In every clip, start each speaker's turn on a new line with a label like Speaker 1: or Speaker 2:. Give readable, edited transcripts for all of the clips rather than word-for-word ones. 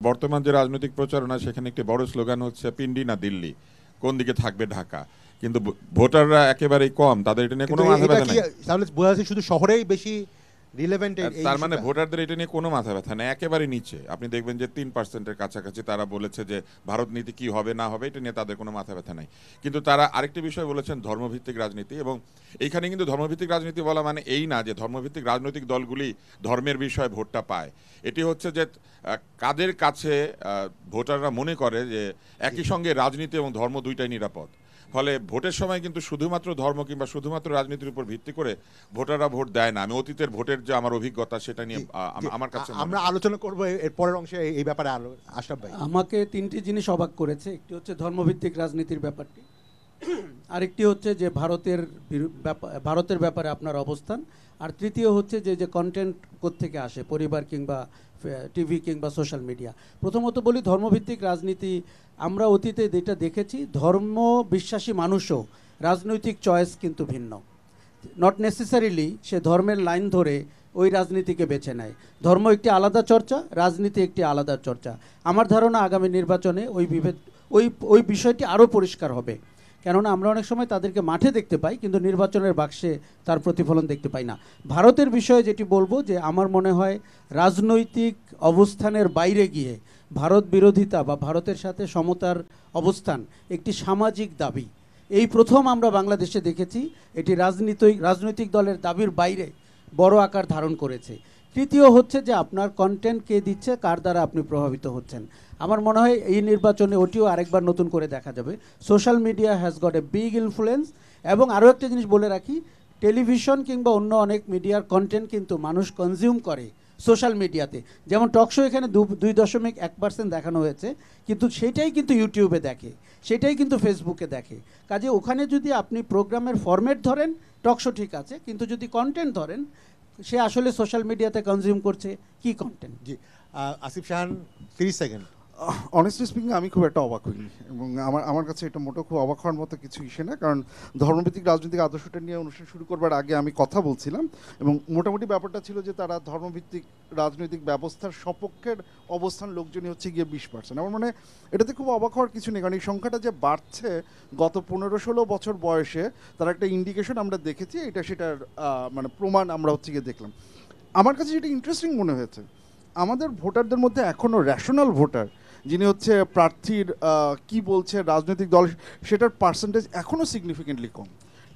Speaker 1: বর্তমান যে রাজনৈতিক প্রচারণা সেখানে একটি বড় স্লোগান হচ্ছে পিন্ডি না দিল্লি, কোন দিকে থাকবে ঢাকা। কিন্তু ভোটাররা একেবারেই কম, তাদের এটা নিয়ে কোনো
Speaker 2: কিন্তু
Speaker 1: মাথা
Speaker 2: এটা
Speaker 1: ব্যথা
Speaker 2: কি
Speaker 1: নাই।
Speaker 2: তাহলে বোঝা যাচ্ছে শুধু শহরেই বেশি রিলেভেন্ট এই
Speaker 1: তার মানে
Speaker 2: ইস্যুটা?
Speaker 1: ভোটারদের এটা নিয়ে কোনো মাথা ব্যথা নেই, একেবারে নিচে। আপনি দেখবেন যে 3%-এর কাছাকাছি তারা বলেছে যে ভারত নীতি কি হবে না হবে এটা নিয়ে তাদের কোনো মাথা ব্যথা নাই। কিন্তু তারা আরেকটি বিষয় বলেছেন, ধর্মভিত্তিক রাজনীতি। এবং এইখানে কিন্তু ধর্মভিত্তিক রাজনীতি বলা মানে এই না যে ধর্মভিত্তিক রাজনৈতিক দলগুলি ধর্মের বিষয়ে ভোটটা পায়। এটি হচ্ছে যে কাদের কাছে ভোটাররা মনে করে যে একই সঙ্গে রাজনীতি এবং ধর্ম দুইটাই নিরাপদ। ফলে ভোটের সময় কিন্তু শুধুমাত্র ধর্ম কিংবা শুধুমাত্র রাজনীতির উপর ভিত্তি করে ভোটাররা ভোট দেয় না। আমি অতীতের ভোটের যে আমার অভিজ্ঞতা সেটা নিয়ে আমার কাছে
Speaker 2: আমরা আলোচনা করব এর পরের অংশে এই ব্যাপারে। আশরাফ ভাই,
Speaker 3: আমাকে তিনটি জিনিস অবাক করেছে। একটি হচ্ছে ধর্মভিত্তিক রাজনীতির ব্যাপারটি, আরেকটি হচ্ছে যে ভারতের ব্যাপারে আপনার অবস্থান, আর তৃতীয় হচ্ছে যে যে কন্টেন্ট কোত্থেকে আসে, পরিবার কিংবা টিভি কিংবা সোশ্যাল মিডিয়া। প্রথমত বলি ধর্মভিত্তিক রাজনীতি, আমরা অতীতে যেটা দেখেছি, ধর্ম বিশ্বাসী মানুষও রাজনৈতিক চয়েস কিন্তু ভিন্ন। নট নেসেসারিলি সে ধর্মের লাইন ধরে ওই রাজনীতিকে বেছে নেয়। ধর্ম একটি আলাদা চর্চা, রাজনীতি একটি আলাদা চর্চা। আমার ধারণা আগামী নির্বাচনে ওই বিষয়টি আরও পরিষ্কার হবে। কেননা আমরা অনেক সময় তাদেরকে মাঠে দেখতে পাই, কিন্তু নির্বাচনের বাক্সে তার প্রতিফলন দেখতে পাই না। ভারতের বিষয়ে যেটি বলবো, যে আমার মনে হয় রাজনৈতিক অবস্থানের বাইরে গিয়ে ভারত বিরোধিতা বা ভারতের সাথে সমতার অবস্থান একটি সামাজিক দাবি। এই প্রথম আমরা বাংলাদেশে দেখেছি এটি রাজনৈতিক দলের দাবির বাইরে বড় আকার ধারণ করেছে। তৃতীয় হচ্ছে যে আপনার কন্টেন্ট কে দিচ্ছে, কার দ্বারা আপনি প্রভাবিত হচ্ছেন। আমার মনে হয় এই নির্বাচনে ওটিও আরেকবার নতুন করে দেখা যাবে। Social media has got a big influence. এবং আরও একটা জিনিস বলে রাখি, টেলিভিশন কিংবা অন্য অনেক মিডিয়ার কন্টেন্ট কিন্তু মানুষ কনজিউম করে সোশ্যাল মিডিয়াতে। যেমন টকশো এখানে 2.1% দেখানো হয়েছে, কিন্তু সেটাই কিন্তু ইউটিউবে দেখে, সেটাই কিন্তু ফেসবুকে দেখে। কাজে ওখানে যদি আপনি প্রোগ্রামের ফরম্যাট ধরেন টকশো ঠিক আছে, কিন্তু যদি কন্টেন্ট ধরেন, সে আসলে সোশ্যাল মিডিয়াতে কনজিউম করছে কি কন্টেন্ট।
Speaker 2: জি, Asif Shahan, 30 second.
Speaker 4: Honestly speaking আমি খুব একটা অবাক হইনি, এবং আমার কাছে এটা মোটেও খুব অবাক হওয়ার মতো কিছু ইস্যু না। কারণ ধর্মভিত্তিক রাজনৈতিক আদর্শটা নিয়ে অনুষ্ঠান শুরু করবার আগে আমি কথা বলছিলাম, এবং মোটামুটি ব্যাপারটা ছিল যে তারা ধর্মভিত্তিক রাজনৈতিক ব্যবস্থার সপক্ষের অবস্থান লোকজনই হচ্ছে গিয়ে 20%। আমার মানে এটাতে খুব অবাক হওয়ার কিছু নেই, কারণ এই সংখ্যাটা যে বাড়ছে গত 15-16 বছর বয়সে, তার একটা ইন্ডিকেশন আমরা দেখেছি, এটা সেটার মানে প্রমাণ আমরা হচ্ছে গিয়ে দেখলাম। আমার কাছে যেটা ইন্টারেস্টিং মনে হয়েছে, আমাদের ভোটারদের মধ্যে এখনও রেশনাল ভোটার, যিনি হচ্ছে প্রার্থীর কি বলছে রাজনৈতিক দল সেটার পার্সেন্টেজ এখনও সিগনিফিকেন্টলি কম।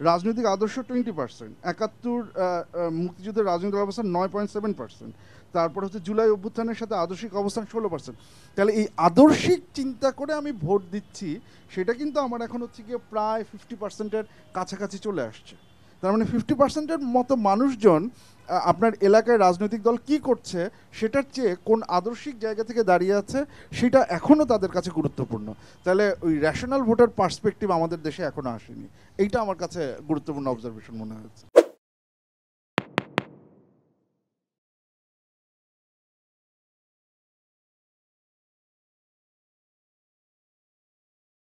Speaker 4: রাজনৈতিক আদর্শ 20%, 71 মুক্তিযুদ্ধের রাজনৈতিক অবস্থান 9.7%, তারপর হচ্ছে জুলাই অভ্যুত্থানের সাথে আদর্শিক অবস্থান 16%। তাহলে এই আদর্শিক চিন্তা করে আমি ভোট দিচ্ছি, সেটা কিন্তু আমার এখন হচ্ছে গিয়ে প্রায় 50%-এর কাছাকাছি চলে আসছে। তার মানে 50%-এর মতো মানুষজন আপনার এলাকায় রাজনৈতিক দল কি করছে সেটার চেয়ে কোন আদর্শিক জায়গা থেকে দাঁড়িয়ে আছে সেটা এখনও তাদের কাছে গুরুত্বপূর্ণ। তাহলে ওই রেশনাল ভোটার পার্সপেক্টিভ আমাদের দেশে এখনও আসেনি। এইটা আমার কাছে গুরুত্বপূর্ণ অবজারভেশন মনে হয়েছে।